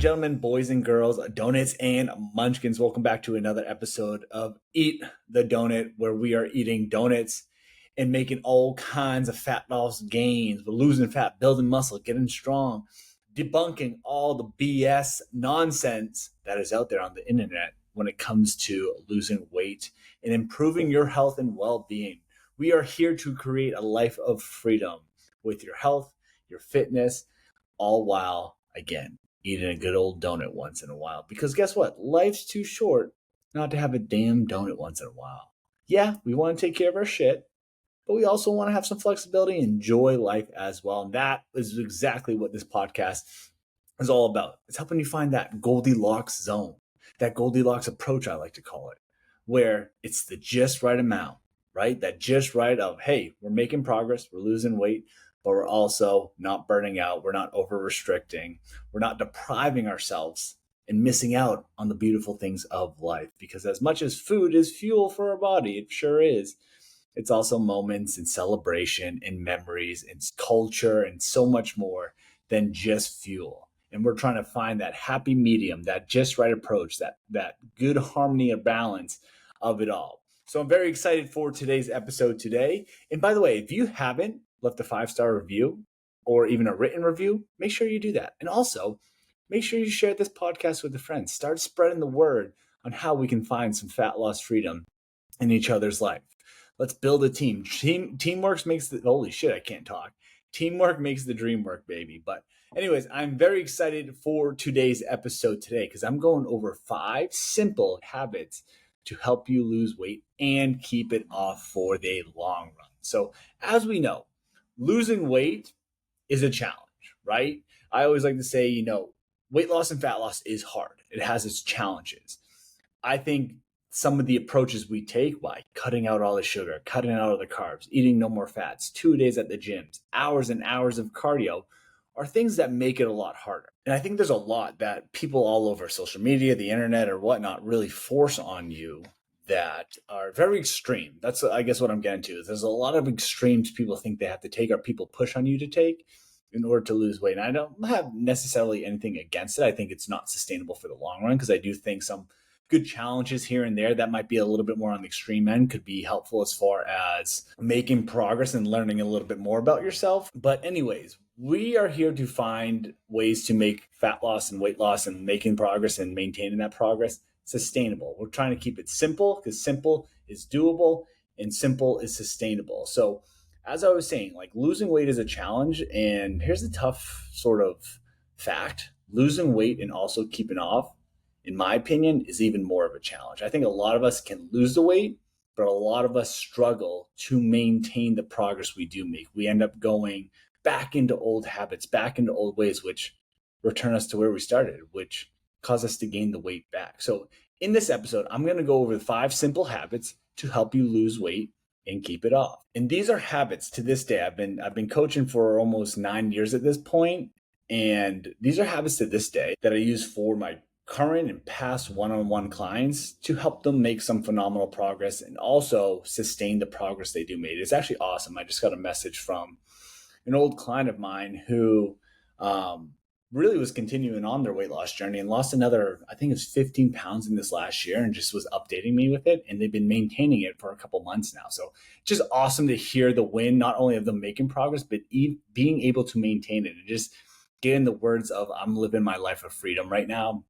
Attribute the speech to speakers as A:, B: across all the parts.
A: gentlemen, boys and girls, donuts and munchkins, welcome back to another episode of Eat the Donut, where we are eating donuts and making all kinds of fat loss gains. We're losing fat, building muscle, getting strong, debunking all the BS nonsense that is out there on the internet when it comes to losing weight and improving your health and well-being. We are here to create a life of freedom with your health, your fitness, all while, again, eating a good old donut once in a while. Because guess what? Life's too short not to have a damn donut once in a while. Yeah, we want to take care of our shit, but we also want to have some flexibility and enjoy life as well. And that is exactly what this podcast is all about. It's helping you find that Goldilocks zone, that Goldilocks approach, I like to call it, where it's the just right amount, right? That just right of, hey, we're making progress, we're losing weight, but we're also not burning out. We're not over restricting. We're not depriving ourselves and missing out on the beautiful things of life. Because as much as food is fuel for our body, it sure is, it's also moments and celebration and memories and culture and so much more than just fuel. And we're trying to find that happy medium, that just right approach, that good harmony or balance of it all. So I'm very excited for today's episode today. And by the way, if you haven't left a 5-star review or even a written review, make sure you do that. And also, make sure you share this podcast with a friend. Start spreading the word on how we can find some fat loss freedom in each other's life. Let's build a team. Teamwork makes the, holy shit, I can't talk. Teamwork makes the dream work, baby. But anyways, I'm very excited for today's episode today because I'm going over 5 simple habits to help you lose weight and keep it off for the long run. So as we know, losing weight is a challenge, right? I always like to say, weight loss and fat loss is hard. It has its challenges. I think some of the approaches we take, by cutting out all the sugar, cutting out all the carbs, eating no more fats, 2 days at the gyms, hours and hours of cardio, are things that make it a lot harder. And I think there's a lot that people all over social media, the internet or whatnot really force on you that are very extreme. That's, I guess, what I'm getting to. There's a lot of extremes people think they have to take or people push on you to take in order to lose weight. And I don't have necessarily anything against it. I think it's not sustainable for the long run because I do think some good challenges here and there that might be a little bit more on the extreme end could be helpful as far as making progress and learning a little bit more about yourself. But anyways, we are here to find ways to make fat loss and weight loss and making progress and maintaining that progress sustainable. We're trying to keep it simple because simple is doable and simple is sustainable. So as I was saying, like losing weight is a challenge. And here's the tough sort of fact. Losing weight and also keeping off, in my opinion, is even more of a challenge. I think a lot of us can lose the weight, but a lot of us struggle to maintain the progress we do make. We end up going back into old habits, back into old ways, which return us to where we started, which cause us to gain the weight back. So in this episode, I'm going to go over the 5 simple habits to help you lose weight and keep it off. And these are habits to this day. I've been coaching for almost 9 years at this point, and these are habits to this day that I use for my current and past one-on-one clients to help them make some phenomenal progress and also sustain the progress they do make. It's actually awesome. I just got a message from an old client of mine who really was continuing on their weight loss journey and lost another, I think it was 15 pounds in this last year, and just was updating me with it. And they've been maintaining it for a couple months now. So just awesome to hear the win, not only of them making progress, but being able to maintain it and just getting the words of I'm living my life of freedom right now.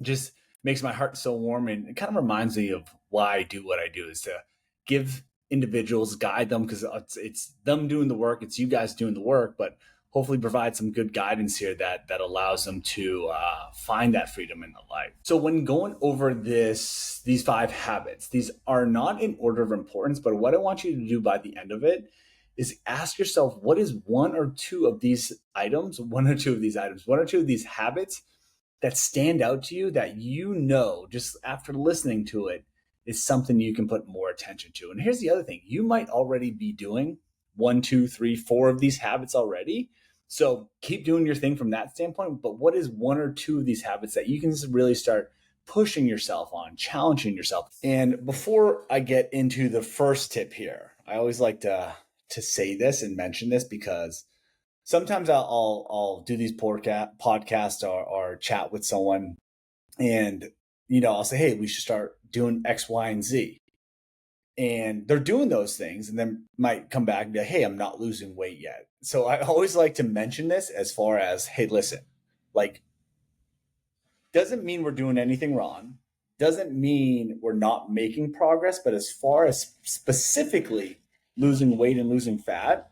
A: Just makes my heart so warm, and it kind of reminds me of why I do what I do, is to give individuals, guide them, because it's them doing the work, it's you guys doing the work, but hopefully provide some good guidance here that allows them to find that freedom in their life. So when going over these 5 habits, these are not in order of importance, but what I want you to do by the end of it is ask yourself, what is one or two of these habits that stand out to you that just after listening to it is something you can put more attention to. And here's the other thing. You might already be doing 1, 2, 3, 4 of these habits already. So keep doing your thing from that standpoint. But what is 1 or 2 of these habits that you can really start pushing yourself on, challenging yourself? And before I get into the first tip here, I always like to say this and mention this because sometimes I'll do these podcasts or chat with someone, and I'll say, hey, we should start doing X, Y, and Z. And they're doing those things and then might come back and be like, hey, I'm not losing weight yet. So I always like to mention this as far as, hey, listen, like, doesn't mean we're doing anything wrong, doesn't mean we're not making progress, but as far as specifically losing weight and losing fat,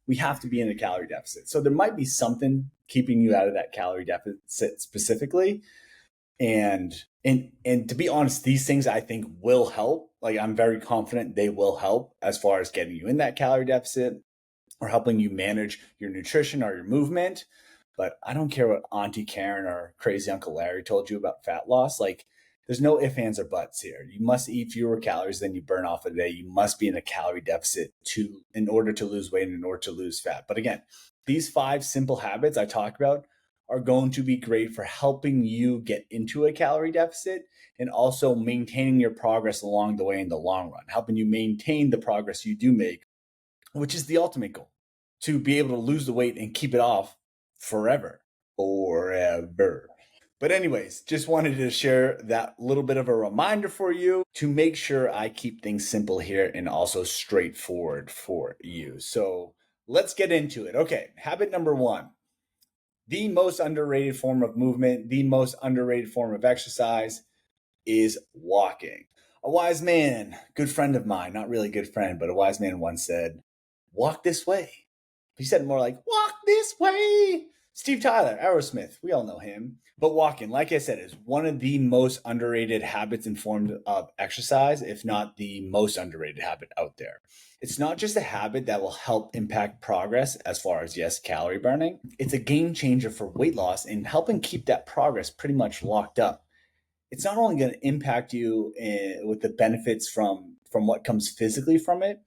A: we have to be in a calorie deficit. So there might be something keeping you out of that calorie deficit specifically. And to be honest, these things I think will help. Like, I'm very confident they will help as far as getting you in that calorie deficit or helping you manage your nutrition or your movement. But I don't care what Auntie Karen or crazy Uncle Larry told you about fat loss. Like, there's no ifs, ands, or buts here. You must eat fewer calories than you burn off a day. You must be in a calorie deficit in order to lose weight and in order to lose fat. But again, these 5 simple habits I talk about are going to be great for helping you get into a calorie deficit and also maintaining your progress along the way in the long run, helping you maintain the progress you do make, which is the ultimate goal, to be able to lose the weight and keep it off forever. Forever. But anyways, just wanted to share that little bit of a reminder for you to make sure I keep things simple here and also straightforward for you. So let's get into it. Okay, habit number 1. The most underrated form of movement, the most underrated form of exercise is walking. A wise man, good friend of mine, not really a good friend, but a wise man once said, walk this way. He said more like, walk this way. Steve Tyler, Aerosmith, we all know him. But walking, like I said, is one of the most underrated habits in form of exercise, if not the most underrated habit out there. It's not just a habit that will help impact progress as far as, yes, calorie burning. It's a game changer for weight loss and helping keep that progress pretty much locked up. It's not only going to impact you with the benefits from what comes physically from it,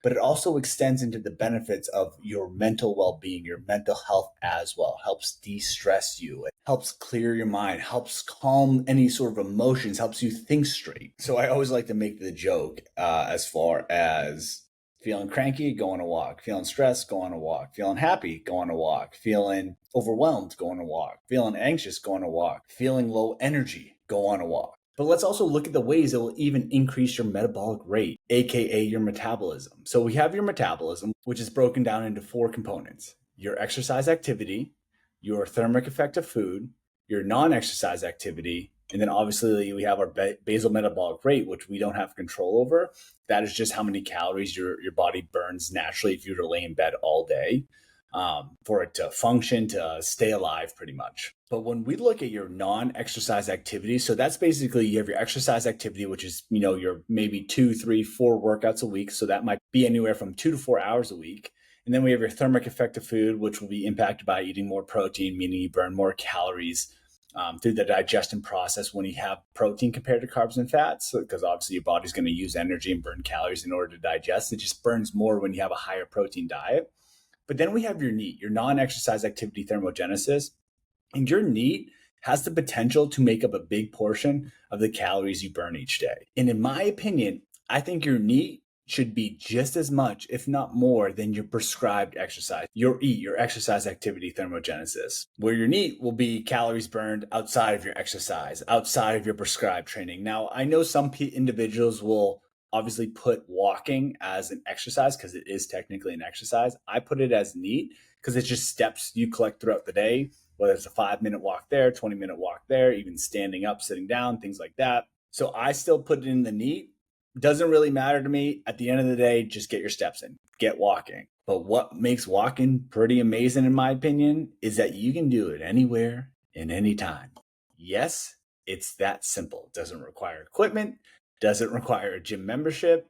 A: but it also extends into the benefits of your mental well-being, your mental health as well. Helps de-stress you. It helps clear your mind, helps calm any sort of emotions, helps you think straight. So I always like to make the joke as far as feeling cranky, go on a walk. Feeling stressed, go on a walk. Feeling happy, go on a walk. Feeling overwhelmed, go on a walk. Feeling anxious, go on a walk. Feeling low energy, go on a walk. But let's also look at the ways that will even increase your metabolic rate, aka your metabolism. So we have your metabolism, which is broken down into 4 components: your exercise activity, your thermic effect of food, your non-exercise activity, and then obviously we have our basal metabolic rate, which we don't have control over. That is just how many calories your body burns naturally if you were to lay in bed all day. For it to function, to stay alive pretty much. But when we look at your non-exercise activity, so that's basically you have your exercise activity, which is, your maybe 2, 3, 4 workouts a week. So that might be anywhere from 2 to 4 hours a week. And then we have your thermic effect of food, which will be impacted by eating more protein, meaning you burn more calories through the digestion process when you have protein compared to carbs and fats, because obviously your body's going to use energy and burn calories in order to digest. It just burns more when you have a higher protein diet. But then we have your NEAT, your non-exercise activity thermogenesis. And your NEAT has the potential to make up a big portion of the calories you burn each day. And in my opinion, I think your NEAT should be just as much, if not more, than your prescribed exercise, your EAT, your exercise activity thermogenesis, where your NEAT will be calories burned outside of your exercise, outside of your prescribed training. Now, I know some individuals will obviously put walking as an exercise because it is technically an exercise. I put it as NEAT because it's just steps you collect throughout the day, whether it's a 5-minute walk there, 20-minute walk there, even standing up, sitting down, things like that. So I still put it in the NEAT. Doesn't really matter to me. At the end of the day, just get your steps in, get walking. But what makes walking pretty amazing, in my opinion, is that you can do it anywhere and anytime. Yes, it's that simple. It doesn't require equipment, doesn't require a gym membership,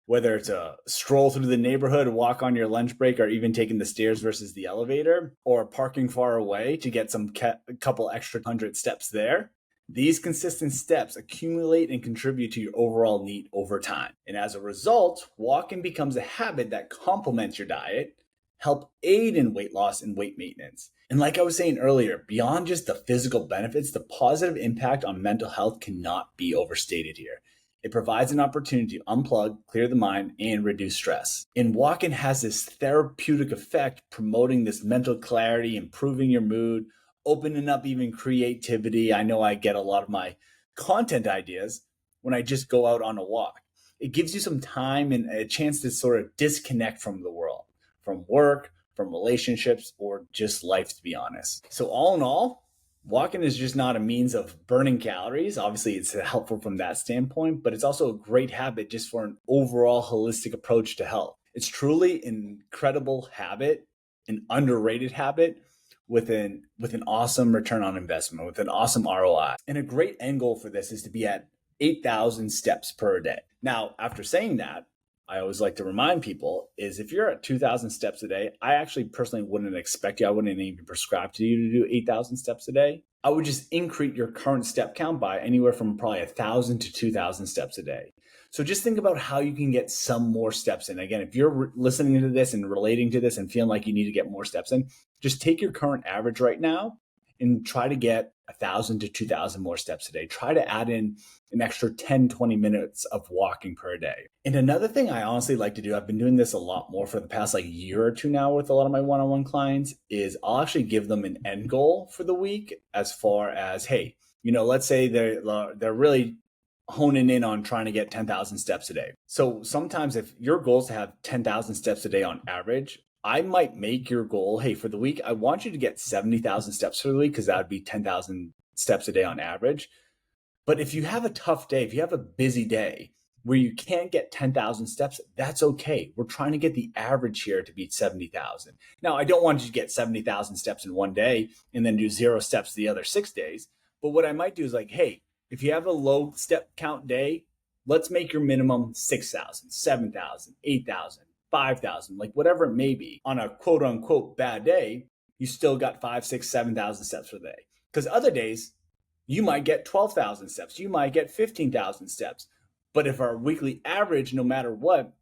A: whether it's a stroll through the neighborhood, walk on your lunch break, or even taking the stairs versus the elevator, or parking far away to get some couple extra 100 steps there. These consistent steps accumulate and contribute to your overall NEAT over time. And as a result, walking becomes a habit that complements your diet, help aid in weight loss and weight maintenance. And like I was saying earlier, beyond just the physical benefits, the positive impact on mental health cannot be overstated here. It provides an opportunity to unplug, clear the mind, and reduce stress. And walking has this therapeutic effect, promoting this mental clarity, improving your mood, opening up even creativity. I know I get a lot of my content ideas when I just go out on a walk. It gives you some time and a chance to sort of disconnect from the world, from work, from relationships, or just life, to be honest. So, all in all, walking is just not a means of burning calories. Obviously, it's helpful from that standpoint, but it's also a great habit just for an overall holistic approach to health. It's truly an incredible habit, an underrated habit with an awesome return on investment, with an awesome ROI. And a great end goal for this is to be at 8,000 steps per day. Now, after saying that, I always like to remind people is if you're at 2,000 steps a day, I actually personally wouldn't expect you. I wouldn't even prescribe to you to do 8,000 steps a day. I would just increase your current step count by anywhere from probably 1,000 to 2,000 steps a day. So just think about how you can get some more steps in. Again, if you're listening to this and relating to this and feeling like you need to get more steps in, just take your current average right now and try to get 1,000 to 2,000 more steps a day. Try to add in an extra 10, 20 minutes of walking per day. And another thing I honestly like to do, I've been doing this a lot more for the past like year or two now with a lot of my one-on-one clients, is I'll actually give them an end goal for the week as far as, hey, let's say they're really honing in on trying to get 10,000 steps a day. So sometimes if your goal is to have 10,000 steps a day on average, I might make your goal, hey, for the week, I want you to get 70,000 steps for the week because that would be 10,000 steps a day on average. But if you have a tough day, if you have a busy day where you can't get 10,000 steps, that's okay. We're trying to get the average here to beat 70,000. Now, I don't want you to get 70,000 steps in one day and then do 0 steps the other 6 days. But what I might do is like, hey, if you have a low step count day, let's make your minimum 6,000, 7,000, 8,000. 5,000, like whatever it may be. On a quote unquote bad day, you still got 5, 6, 7,000 steps for the day. Because other days, you might get 12,000 steps, you might get 15,000 steps. But if our weekly average, no matter what,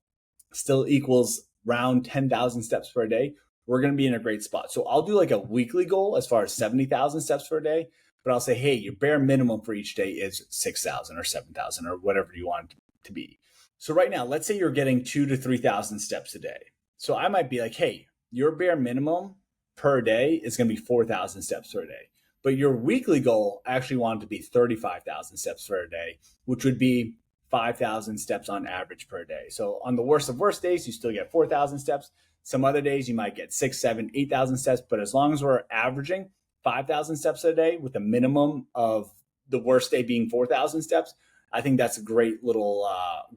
A: still equals around 10,000 steps per day, we're going to be in a great spot. So I'll do like a weekly goal as far as 70,000 steps per day, but I'll say, hey, your bare minimum for each day is 6,000 or 7,000 or whatever you want it to be. So right now, let's say you're getting 2,000 to 3,000 steps a day. So I might be like, hey, your bare minimum per day is going to be 4,000 steps per day. But your weekly goal, I actually want it to be 35,000 steps per day, which would be 5,000 steps on average per day. So on the worst of worst days, you still get 4,000 steps. Some other days you might get 6, 7, 8,000 steps. But as long as we're averaging 5,000 steps a day with a minimum of the worst day being 4,000 steps, I think that's a great little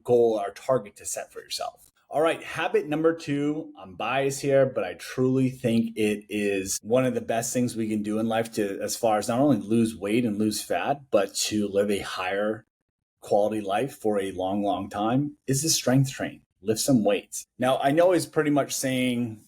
A: goal or target to set for yourself. All right, habit number 2, I'm biased here, but I truly think it is one of the best things we can do in life to, as far as not only lose weight and lose fat, but to live a higher quality life for a long, long time, is to strength train, lift some weights. Now, I know it's pretty much saying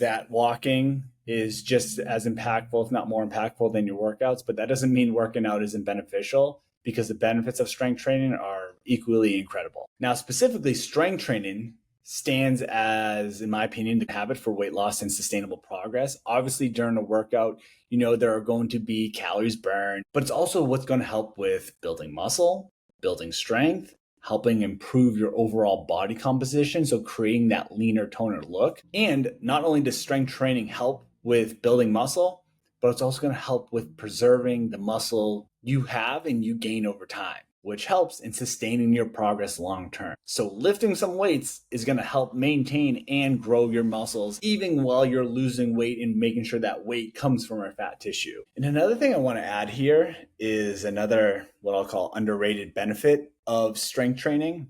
A: that walking is just as impactful, if not more impactful than your workouts, but that doesn't mean working out isn't beneficial, because the benefits of strength training are equally incredible. Now, specifically, strength training stands as, in my opinion, the habit for weight loss and sustainable progress. Obviously, during a workout, there are going to be calories burned, but it's also what's going to help with building muscle, building strength, helping improve your overall body composition, so creating that leaner, toner look. And not only does strength training help with building muscle, but it's also going to help with preserving the muscle you have and you gain over time, which helps in sustaining your progress long term. So lifting some weights is going to help maintain and grow your muscles even while you're losing weight and making sure that weight comes from our fat tissue. And another thing I want to add here is another, what I'll call underrated benefit of strength training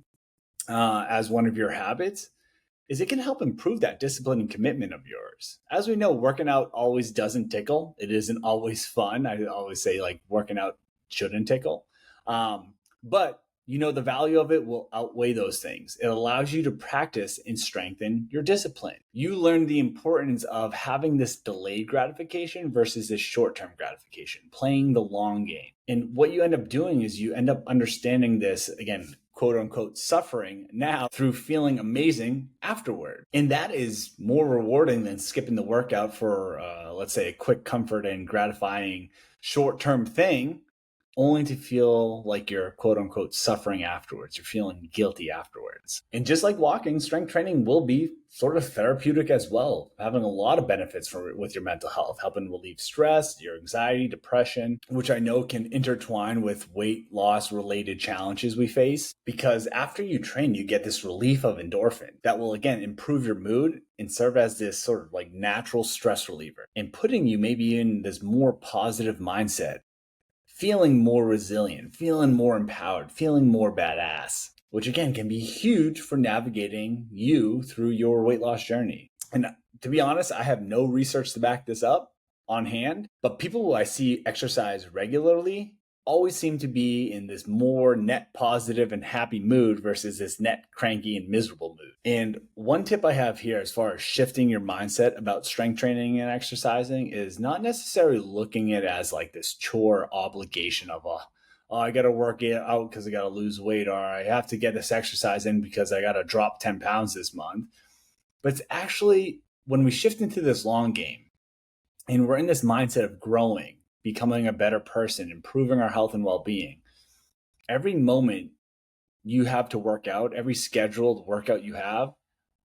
A: as one of your habits, is it can help improve that discipline and commitment of yours. As we know, working out always doesn't tickle. It isn't always fun. I always say like working out shouldn't tickle. But the value of it will outweigh those things. It allows you to practice and strengthen your discipline. You learn the importance of having this delayed gratification versus this short-term gratification, playing the long game. And what you end up doing is you end up understanding this, again, quote unquote, suffering now through feeling amazing afterward. And that is more rewarding than skipping the workout for, let's say, a quick comfort and gratifying short-term thing only to feel like you're quote unquote suffering afterwards. You're feeling guilty afterwards. And just like walking, strength training will be sort of therapeutic as well, having a lot of benefits with your mental health, helping relieve stress, your anxiety, depression, which I know can intertwine with weight loss related challenges we face. Because after you train, you get this relief of endorphin that will again improve your mood and serve as this sort of like natural stress reliever and putting you maybe in this more positive mindset, feeling more resilient, feeling more empowered, feeling more badass, which again can be huge for navigating you through your weight loss journey. And to be honest, I have no research to back this up on hand, but people who I see exercise regularly always seem to be in this more net positive and happy mood versus this net cranky and miserable mood. And one tip I have here as far as shifting your mindset about strength training and exercising is not necessarily looking at it as like this chore obligation of oh, I got to work it out because I got to lose weight, or I have to get this exercise in because I got to drop 10 pounds this month. But it's actually when we shift into this long game and we're in this mindset of growing, becoming a better person, improving our health and well-being, every moment you have to work out, every scheduled workout you have,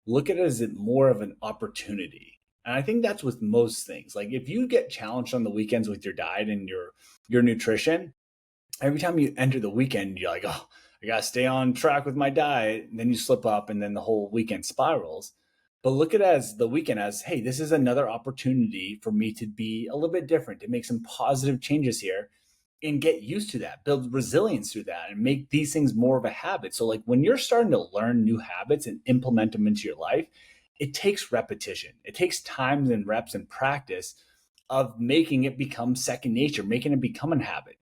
A: look at it as more of an opportunity. And I think that's with most things. Like if you get challenged on the weekends with your diet and your nutrition, every time you enter the weekend, you're like, oh, I got to stay on track with my diet. And then you slip up and then the whole weekend spirals. But look at it as the weekend as, hey, this is another opportunity for me to be a little bit different, to make some positive changes here and get used to that, build resilience through that and make these things more of a habit. So like when you're starting to learn new habits and implement them into your life, it takes repetition. It takes times and reps and practice of making it become second nature, making it become a habit.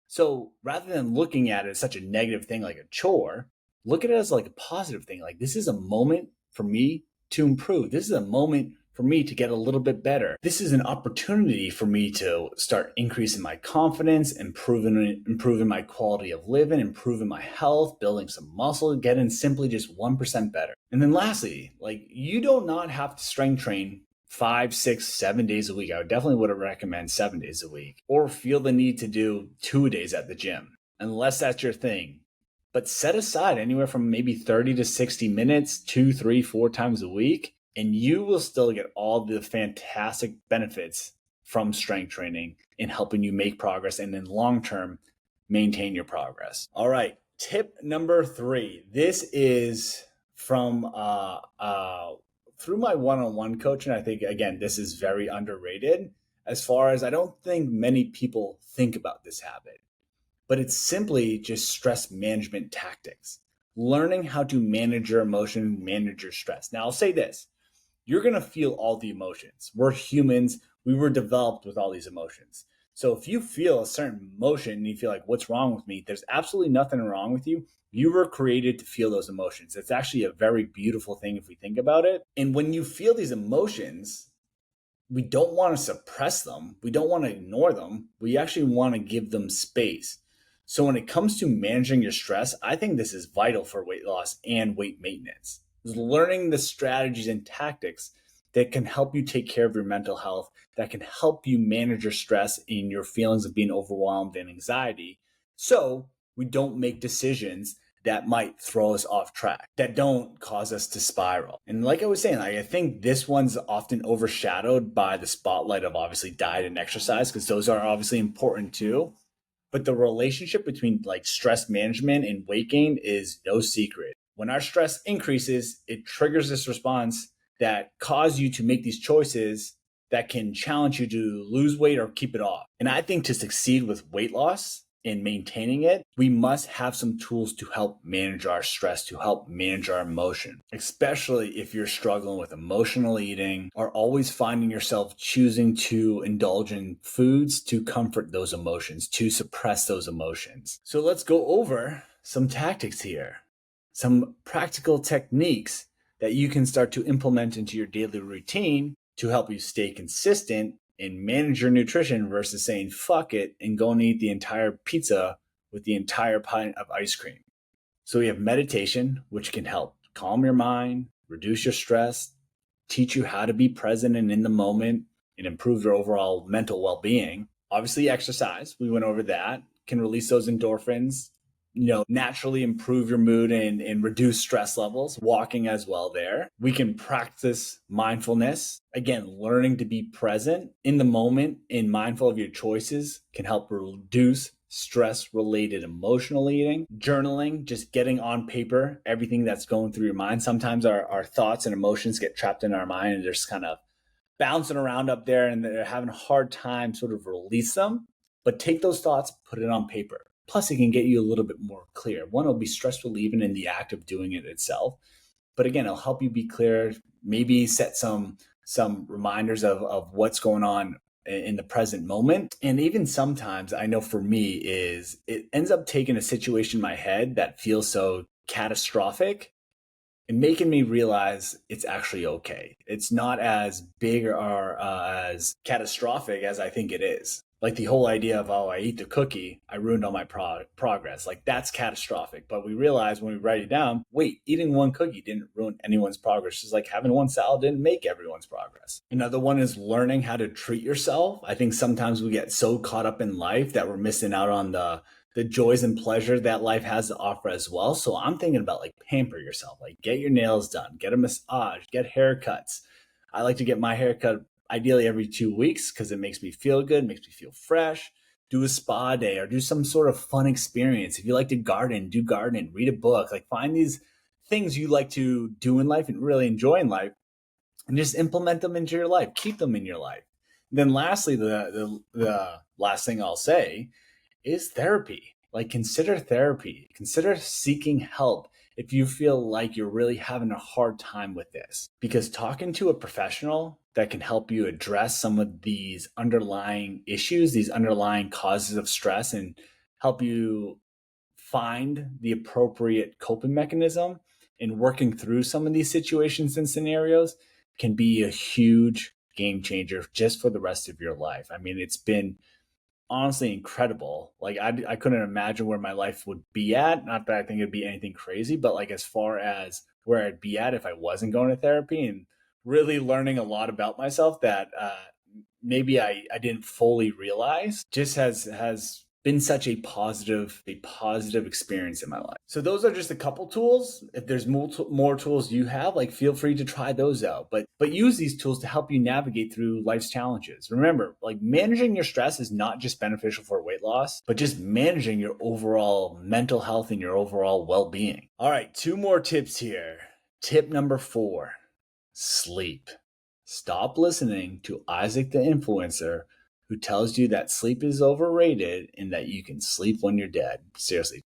A: So rather than looking at it as such a negative thing like a chore, look at it as like a positive thing. Like this is a moment for me to improve. This is a moment for me to get a little bit better. This is an opportunity for me to start increasing my confidence, improving my quality of living, improving my health, building some muscle, getting simply just 1% better. And then lastly, like you do not have to strength train 5, 6, 7 days a week. I definitely would recommend 7 days a week, or feel the need to do 2 days at the gym, unless that's your thing. But set aside anywhere from maybe 30 to 60 minutes, 2, 3, 4 times a week, and you will still get all the fantastic benefits from strength training in helping you make progress and in long term maintain your progress. All right, tip number 3. This is from through my one-on-one coaching. I think again this is very underrated, as far as I don't think many people think about this habit, but it's simply just stress management tactics, learning how to manage your emotion, manage your stress. Now I'll say this, you're going to feel all the emotions. We're humans, we were developed with all these emotions. So if you feel a certain emotion and you feel like, what's wrong with me? There's absolutely nothing wrong with you. You were created to feel those emotions. It's actually a very beautiful thing if we think about it. And when you feel these emotions, we don't want to suppress them. We don't want to ignore them. We actually want to give them space. So when it comes to managing your stress, I think this is vital for weight loss and weight maintenance. Is learning the strategies and tactics that can help you take care of your mental health, that can help you manage your stress and your feelings of being overwhelmed and anxiety, so we don't make decisions that might throw us off track, that don't cause us to spiral. And like I was saying, I think this one's often overshadowed by the spotlight of obviously diet and exercise, because those are obviously important too. But the relationship between like stress management and weight gain is no secret. When our stress increases, it triggers this response that cause you to make these choices that can challenge you to lose weight or keep it off. And I think to succeed with weight loss and maintaining it, we must have some tools to help manage our stress, to help manage our emotion, especially if you're struggling with emotional eating or always finding yourself choosing to indulge in foods to comfort those emotions, to suppress those emotions. So let's go over some tactics here, some practical techniques that you can start to implement into your daily routine to help you stay consistent and manage your nutrition versus saying fuck it and go and eat the entire pizza with the entire pint of ice cream. So we have meditation, which can help calm your mind, reduce your stress, teach you how to be present and in the moment, and improve your overall mental well-being. Obviously exercise, we went over that, can release those endorphins, naturally improve your mood and reduce stress levels. Walking as well there. We can practice mindfulness. Again, learning to be present in the moment and mindful of your choices can help reduce stress-related emotional eating. Journaling, just getting on paper everything that's going through your mind. Sometimes our thoughts and emotions get trapped in our mind and they're just kind of bouncing around up there and they're having a hard time sort of release them. But take those thoughts, put it on paper. Plus, it can get you a little bit more clear. One, it'll be stress relieving in the act of doing it itself. But again, it'll help you be clear, maybe set some reminders of what's going on in the present moment. And even sometimes, I know for me, is it ends up taking a situation in my head that feels so catastrophic and making me realize it's actually okay. It's not as big or as catastrophic as I think it is. Like the whole idea of, oh, I ate the cookie, I ruined all my progress. Like that's catastrophic. But we realize when we write it down, wait, eating one cookie didn't ruin anyone's progress. Just like having one salad didn't make everyone's progress. Another one is learning how to treat yourself. I think sometimes we get so caught up in life that we're missing out on the joys and pleasure that life has to offer as well. So I'm thinking about like pamper yourself, like get your nails done, get a massage, get haircuts. I like to get my haircut ideally every 2 weeks because it makes me feel good, makes me feel fresh. Do a spa day or do some sort of fun experience. If you like to garden, do gardening, read a book, like find these things you like to do in life and really enjoy in life and just implement them into your life, keep them in your life. And then lastly, the last thing I'll say is therapy. Like consider therapy, consider seeking help if you feel like you're really having a hard time with this. Because talking to a professional that can help you address some of these underlying issues, these underlying causes of stress, and help you find the appropriate coping mechanism in working through some of these situations and scenarios can be a huge game changer just for the rest of your life. I mean, it's been honestly incredible. Like I couldn't imagine where my life would be at. Not that I think it'd be anything crazy, but like as far as where I'd be at if I wasn't going to therapy and really learning a lot about myself that maybe I didn't fully realize just has been such a positive experience in my life. So those are just a couple tools. If there's more tools you have, like feel free to try those out. But use these tools to help you navigate through life's challenges. Remember, like managing your stress is not just beneficial for weight loss, but just managing your overall mental health and your overall well-being. All right, 2 more tips here. Tip number 4, sleep. Stop listening to Isaac the influencer who tells you that sleep is overrated and that you can sleep when you're dead. Seriously,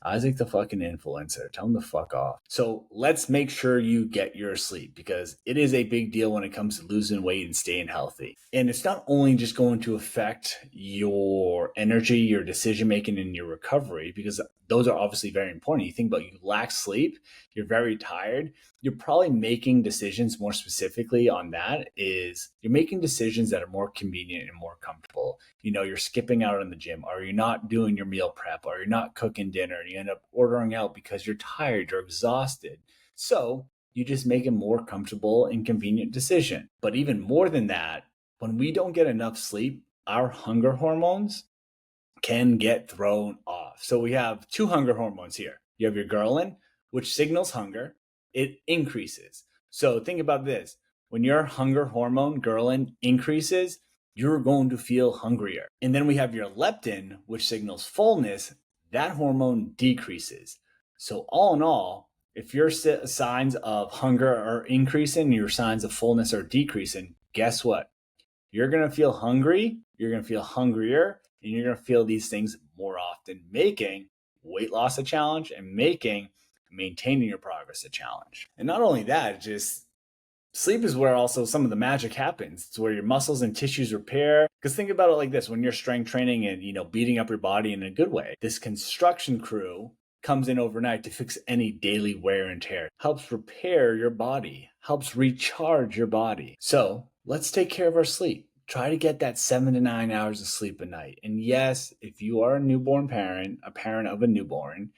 A: Isaac the fucking influencer, tell him to fuck off. So let's make sure you get your sleep because it is a big deal when it comes to losing weight and staying healthy. And it's not only just going to affect your energy, your decision making, and your recovery, because those are obviously very important. You think about you lack sleep, you're very tired, you're probably making decisions more specifically on that is you're making decisions that are more convenient and more comfortable. You're skipping out on the gym, or you're not doing your meal prep, or you're not cooking dinner, and you end up ordering out because you're tired, you're exhausted. So you just make a more comfortable and convenient decision. But even more than that, when we don't get enough sleep, our hunger hormones can get thrown off. So we have 2 hunger hormones here. You have your ghrelin, which signals hunger. It increases. So think about this. When your hunger hormone, ghrelin, increases, you're going to feel hungrier. And then we have your leptin, which signals fullness. That hormone decreases. So all in all, if your signs of hunger are increasing, your signs of fullness are decreasing, guess what? You're going to feel hungry, you're going to feel hungrier, and you're going to feel these things more often, making weight loss a challenge and making maintaining your progress a challenge. And not only that, just sleep is where also some of the magic happens. It's where your muscles and tissues repair. Because think about it like this, when you're strength training and, beating up your body in a good way, this construction crew comes in overnight to fix any daily wear and tear, helps repair your body, helps recharge your body. So let's take care of our sleep. Try to get that 7 to 9 hours of sleep a night. And yes, if you are a newborn parent, a parent of a newborn,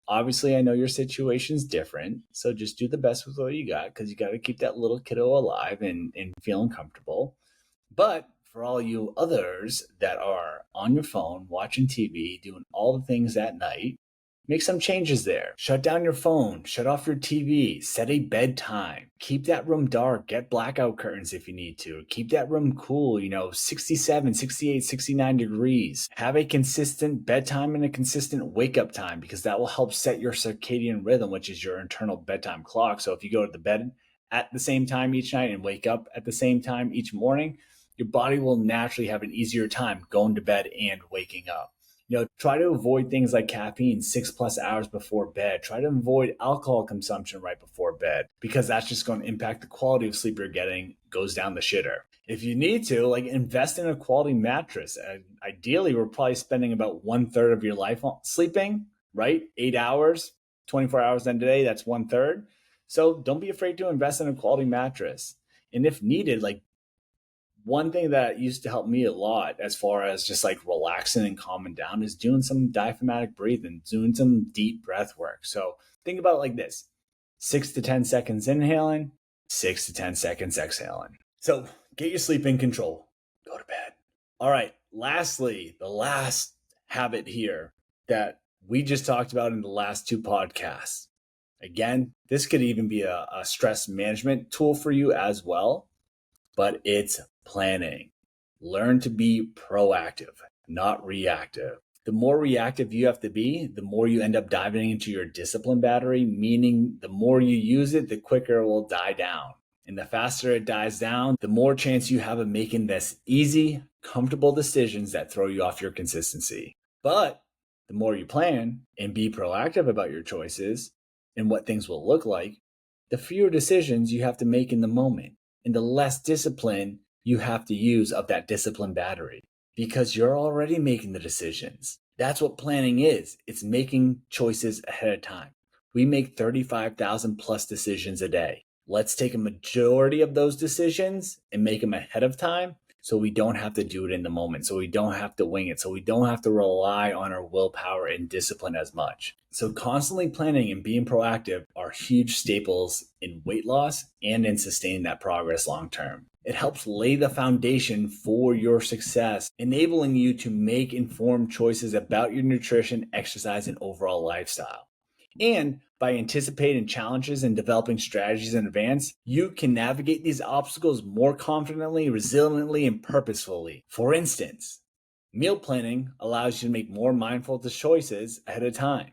A: obviously I know your situation's different. So just do the best with what you got because you got to keep that little kiddo alive and feeling comfortable. But For all you others that are on your phone, watching TV, doing all the things at night, make some changes there. Shut down your phone, shut off your TV, set a bedtime. Keep that room dark, get blackout curtains if you need to. Keep that room cool, 67, 68, 69 degrees. Have a consistent bedtime and a consistent wake up time because that will help set your circadian rhythm, which is your internal bedtime clock. So if you go to the bed at the same time each night and wake up at the same time each morning, your body will naturally have an easier time going to bed and waking up. Try to avoid things like caffeine 6+ hours before bed. Try to avoid alcohol consumption right before bed because that's just going to impact the quality of sleep you're getting, goes down the shitter. If you need to, invest in a quality mattress. Ideally, we're probably spending about 1/3 of your life sleeping, right? 8 hours, 24 hours in a day, that's 1/3. So don't be afraid to invest in a quality mattress. And if needed, one thing that used to help me a lot as far as just relaxing and calming down is doing some diaphragmatic breathing, doing some deep breath work. So think about it like this: 6 to 10 seconds inhaling, 6 to 10 seconds exhaling. So get your sleep in control. Go to bed. All right. Lastly, the last habit here that we just talked about in the last 2 podcasts. Again, this could even be a stress management tool for you as well, but it's planning. Learn to be proactive, not reactive. The more reactive you have to be, the more you end up diving into your discipline battery, meaning the more you use it, the quicker it will die down. And the faster it dies down, the more chance you have of making this easy, comfortable decisions that throw you off your consistency. But the more you plan and be proactive about your choices and what things will look like, the fewer decisions you have to make in the moment and the less discipline you have to use of that discipline battery because you're already making the decisions. That's what planning is. It's making choices ahead of time. We make 35,000 plus decisions a day. Let's take a majority of those decisions and make them ahead of time so we don't have to do it in the moment, so we don't have to wing it, so we don't have to rely on our willpower and discipline as much. So constantly planning and being proactive are huge staples in weight loss and in sustaining that progress long term. It helps lay the foundation for your success, enabling you to make informed choices about your nutrition, exercise, and overall lifestyle. And by anticipating challenges and developing strategies in advance, you can navigate these obstacles more confidently, resiliently, and purposefully. For instance, meal planning allows you to make more mindful choices ahead of time.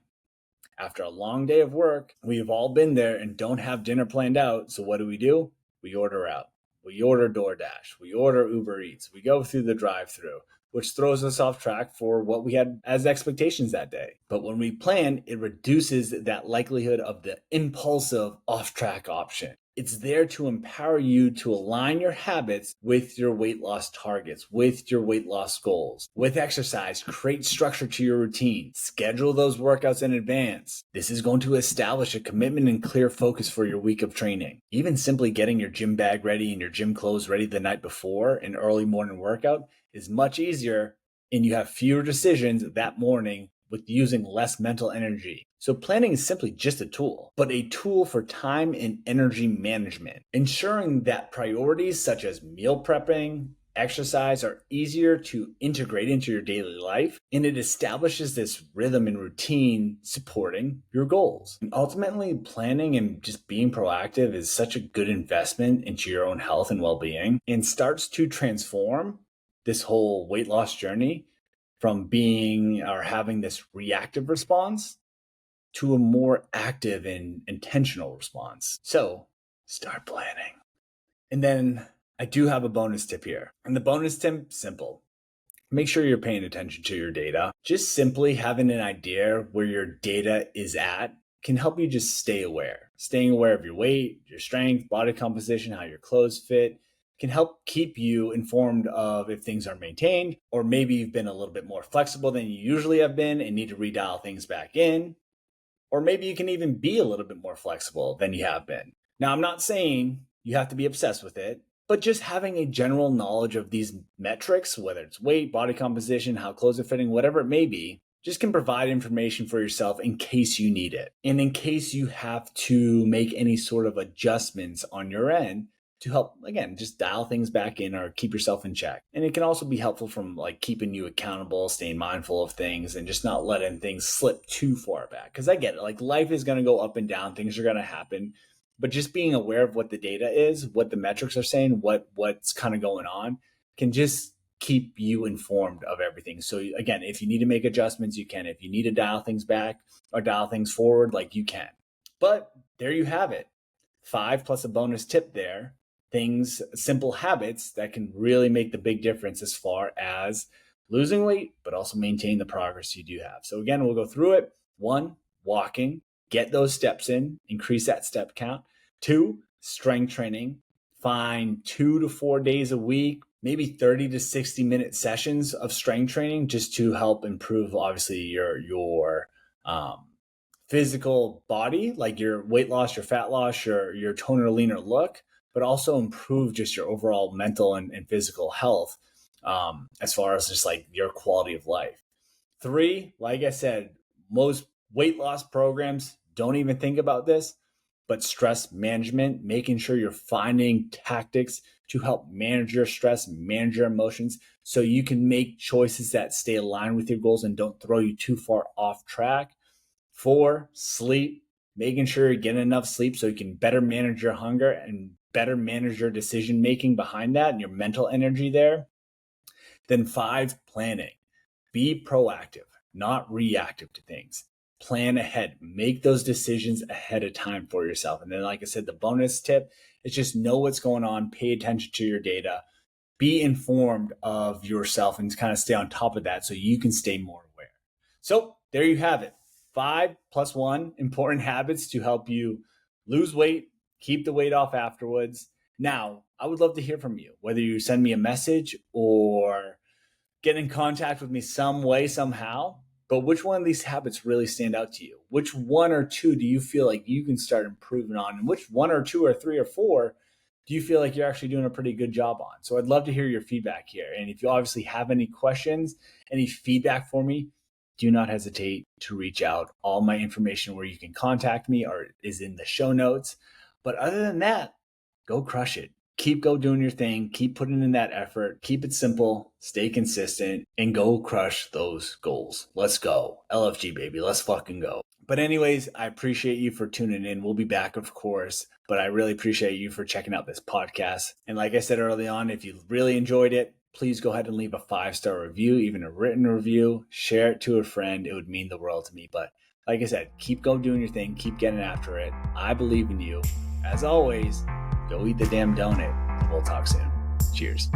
A: After a long day of work, we've all been there and don't have dinner planned out. So what do? We order out. We order DoorDash. We order Uber Eats. We go through the drive-thru, which throws us off track for what we had as expectations that day. But when we plan, it reduces that likelihood of the impulsive off-track option. It's there to empower you to align your habits with your weight loss targets, with your weight loss goals. With exercise, create structure to your routine. Schedule those workouts in advance. This is going to establish a commitment and clear focus for your week of training. Even simply getting your gym bag ready and your gym clothes ready the night before an early morning workout is much easier, and you have fewer decisions that morning with using less mental energy. So planning is simply just a tool, but a tool for time and energy management, ensuring that priorities such as meal prepping, exercise are easier to integrate into your daily life, and it establishes this rhythm and routine supporting your goals. And ultimately, planning and just being proactive is such a good investment into your own health and well-being and starts to transform this whole weight loss journey from being or having this reactive response to a more active and intentional response. So start planning. And then I do have a bonus tip here. And the bonus tip, simple. Make sure you're paying attention to your data. Just simply having an idea where your data is at can help you just stay aware. Staying aware of your weight, your strength, body composition, how your clothes fit, can help keep you informed of if things are maintained, or maybe you've been a little bit more flexible than you usually have been and need to redial things back in. Or maybe you can even be a little bit more flexible than you have been. Now, I'm not saying you have to be obsessed with it, but just having a general knowledge of these metrics, whether it's weight, body composition, how clothes are fitting, whatever it may be, just can provide information for yourself in case you need it. And in case you have to make any sort of adjustments on your end to help, again, just dial things back in or keep yourself in check. And it can also be helpful from like keeping you accountable, staying mindful of things, and just not letting things slip too far back. Because I get it, like life is going to go up and down, things are going to happen, but just being aware of what the data is, what the metrics are saying, what's kind of going on, can just keep you informed of everything. So again, if you need to make adjustments, you can. If you need to dial things back or dial things forward, like you can. But there you have it. 5 plus a bonus tip there. Things, simple habits that can really make the big difference as far as losing weight, but also maintain the progress you do have. So again, we'll go through it. 1, walking, get those steps in, increase that step count. 2, strength training, find 2 to 4 days a week, maybe 30 to 60 minute sessions of strength training just to help improve, obviously, your physical body, like your weight loss, your fat loss, your toner, leaner look, but also improve just your overall mental and physical health, as far as just like your quality of life. 3, like I said, most weight loss programs don't even think about this, but stress management, making sure you're finding tactics to help manage your stress, manage your emotions, so you can make choices that stay aligned with your goals and don't throw you too far off track. 4, sleep, making sure you're getting enough sleep so you can better manage your hunger and better manage your decision making behind that and your mental energy there. Then 5, planning. Be proactive, not reactive to things. Plan ahead, make those decisions ahead of time for yourself. And then, like I said, the bonus tip is just know what's going on, pay attention to your data, be informed of yourself, and kind of stay on top of that so you can stay more aware. So there you have it. 5 plus 1 important habits to help you lose weight, keep the weight off afterwards. Now, I would love to hear from you, whether you send me a message or get in contact with me some way, somehow. But which one of these habits really stand out to you? Which 1 or 2 do you feel like you can start improving on? And which 1 or 2 or 3 or 4 do you feel like you're actually doing a pretty good job on? So I'd love to hear your feedback here. And if you obviously have any questions, any feedback for me, do not hesitate to reach out. All my information where you can contact me is in the show notes. But other than that, go crush it. Keep doing your thing. Keep putting in that effort. Keep it simple. Stay consistent and go crush those goals. Let's go. LFG, baby. Let's fucking go. But anyways, I appreciate you for tuning in. We'll be back, of course, but I really appreciate you for checking out this podcast. And like I said early on, if you really enjoyed it, please go ahead and leave a 5-star review, even a written review. Share it to a friend. It would mean the world to me. But like I said, keep doing your thing. Keep getting after it. I believe in you. As always, go eat the damn donut. We'll talk soon. Cheers.